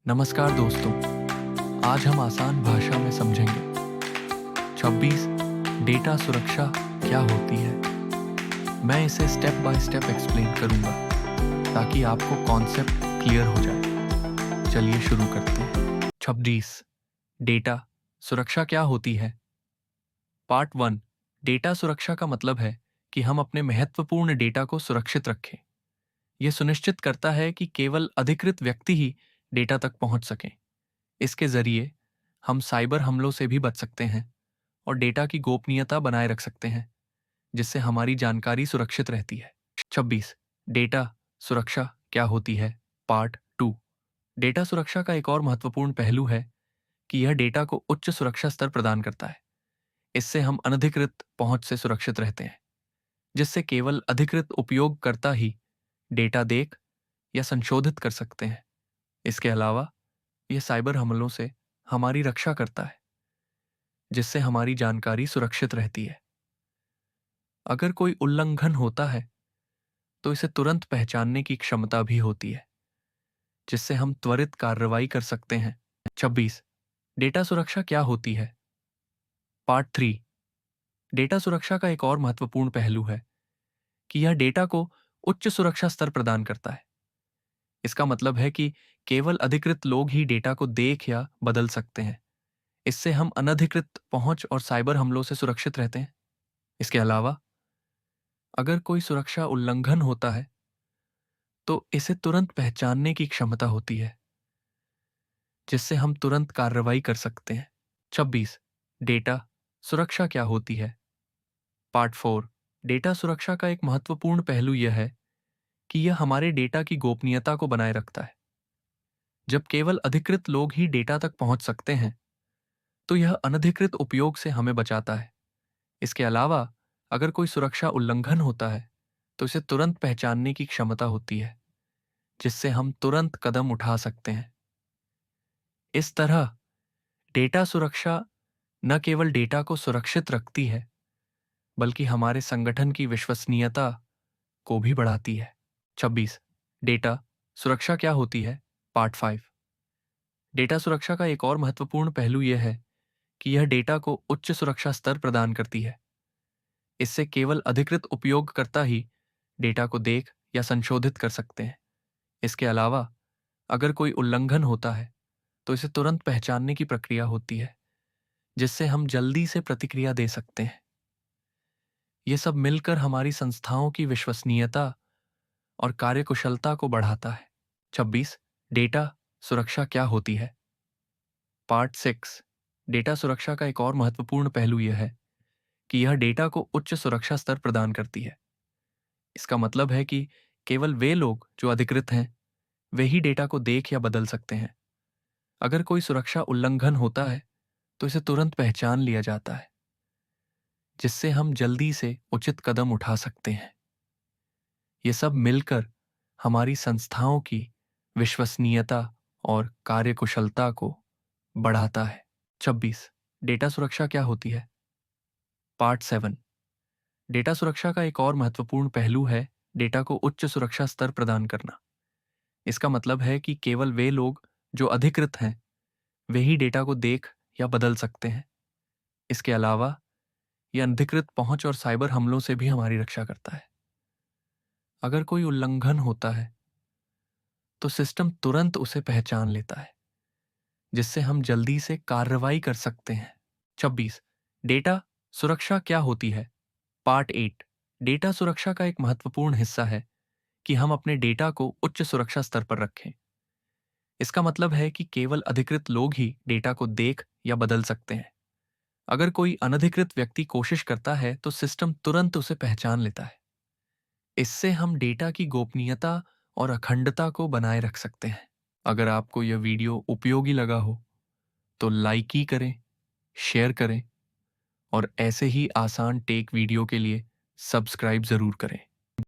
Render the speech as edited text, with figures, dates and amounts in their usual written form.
नमस्कार दोस्तों, आज हम आसान भाषा में समझेंगे 26 डेटा सुरक्षा क्या होती है। मैं इसे स्टेप बाय स्टेप एक्सप्लेन करूंगा ताकि आपको कॉन्सेप्ट क्लियर हो जाए। चलिए शुरू करते हैं। 26 डेटा सुरक्षा क्या होती है। पार्ट 1 डेटा सुरक्षा का मतलब है कि हम अपने महत्वपूर्ण डेटा को सुरक्षित रखें। यह सुनिश्चित करता है कि केवल अधिकृत व्यक्ति ही डेटा तक पहुंच सकें। इसके जरिए हम साइबर हमलों से भी बच सकते हैं और डेटा की गोपनीयता बनाए रख सकते हैं, जिससे हमारी जानकारी सुरक्षित रहती है। 26 डेटा सुरक्षा क्या होती है। पार्ट 2 डेटा सुरक्षा का एक और महत्वपूर्ण पहलू है कि यह डेटा को उच्च सुरक्षा स्तर प्रदान करता है। इससे हम अनधिकृत पहुंच से सुरक्षित रहते हैं, जिससे केवल अधिकृत उपयोगकर्ता ही डेटा देख या संशोधित कर सकते हैं। इसके अलावा यह साइबर हमलों से हमारी रक्षा करता है, जिससे हमारी जानकारी सुरक्षित रहती है। अगर कोई उल्लंघन होता है तो इसे तुरंत पहचानने की क्षमता भी होती है, जिससे हम त्वरित कार्रवाई कर सकते हैं। 26 डेटा सुरक्षा क्या होती है। पार्ट 3 डेटा सुरक्षा का एक और महत्वपूर्ण पहलू है कि यह डेटा को उच्च सुरक्षा स्तर प्रदान करता है। इसका मतलब है कि केवल अधिकृत लोग ही डेटा को देख या बदल सकते हैं। इससे हम अनधिकृत पहुंच और साइबर हमलों से सुरक्षित रहते हैं। इसके अलावा अगर कोई सुरक्षा उल्लंघन होता है तो इसे तुरंत पहचानने की क्षमता होती है, जिससे हम तुरंत कार्रवाई कर सकते हैं। 26 डेटा सुरक्षा क्या होती है। पार्ट 4 डेटा सुरक्षा का एक महत्वपूर्ण पहलू यह है कि यह हमारे डेटा की गोपनीयता को बनाए रखता है। जब केवल अधिकृत लोग ही डेटा तक पहुंच सकते हैं, तो यह अनधिकृत उपयोग से हमें बचाता है। इसके अलावा अगर कोई सुरक्षा उल्लंघन होता है तो इसे तुरंत पहचानने की क्षमता होती है, जिससे हम तुरंत कदम उठा सकते हैं। इस तरह डेटा सुरक्षा न केवल डेटा को सुरक्षित रखती है, बल्कि हमारे संगठन की विश्वसनीयता को भी बढ़ाती है। 26 डेटा सुरक्षा क्या होती है। पार्ट 5 डेटा सुरक्षा का एक और महत्वपूर्ण पहलू यह है कि यह डेटा को उच्च सुरक्षा स्तर प्रदान करती है। इससे केवल अधिकृत उपयोगकर्ता ही डेटा को देख या संशोधित कर सकते हैं। इसके अलावा अगर कोई उल्लंघन होता है तो इसे तुरंत पहचानने की प्रक्रिया होती है, जिससे हम जल्दी से प्रतिक्रिया दे सकते हैं। ये सब मिलकर हमारी संस्थाओं की विश्वसनीयता और कार्यकुशलता को बढ़ाता है। 26 डेटा सुरक्षा क्या होती है। पार्ट 6 डेटा सुरक्षा का एक और महत्वपूर्ण पहलू यह है कि यह डेटा को उच्च सुरक्षा स्तर प्रदान करती है। इसका मतलब है कि केवल वे लोग जो अधिकृत हैं, वे ही डेटा को देख या बदल सकते हैं। अगर कोई सुरक्षा उल्लंघन होता है तो इसे तुरंत पहचान लिया जाता है, जिससे हम जल्दी से उचित कदम उठा सकते हैं। ये सब मिलकर हमारी संस्थाओं की विश्वसनीयता और कार्यकुशलता को बढ़ाता है। 26 डेटा सुरक्षा क्या होती है। पार्ट 7 डेटा सुरक्षा का एक और महत्वपूर्ण पहलू है डेटा को उच्च सुरक्षा स्तर प्रदान करना। इसका मतलब है कि केवल वे लोग जो अधिकृत हैं, वे ही डेटा को देख या बदल सकते हैं। इसके अलावा यह अनधिकृत पहुंच और साइबर हमलों से भी हमारी रक्षा करता है। अगर कोई उल्लंघन होता है तो सिस्टम तुरंत उसे पहचान लेता है, जिससे हम जल्दी से कार्रवाई कर सकते हैं। 26 डेटा सुरक्षा क्या होती है। पार्ट 8 डेटा सुरक्षा का एक महत्वपूर्ण हिस्सा है कि हम अपने डेटा को उच्च सुरक्षा स्तर पर रखें। इसका मतलब है कि केवल अधिकृत लोग ही डेटा को देख या बदल सकते हैं। अगर कोई अनधिकृत व्यक्ति कोशिश करता है तो सिस्टम तुरंत उसे पहचान लेता है। इससे हम डेटा की गोपनीयता और अखंडता को बनाए रख सकते हैं। अगर आपको यह वीडियो उपयोगी लगा हो तो लाइक ही करें, शेयर करें और ऐसे ही आसान टेक वीडियो के लिए सब्सक्राइब जरूर करें।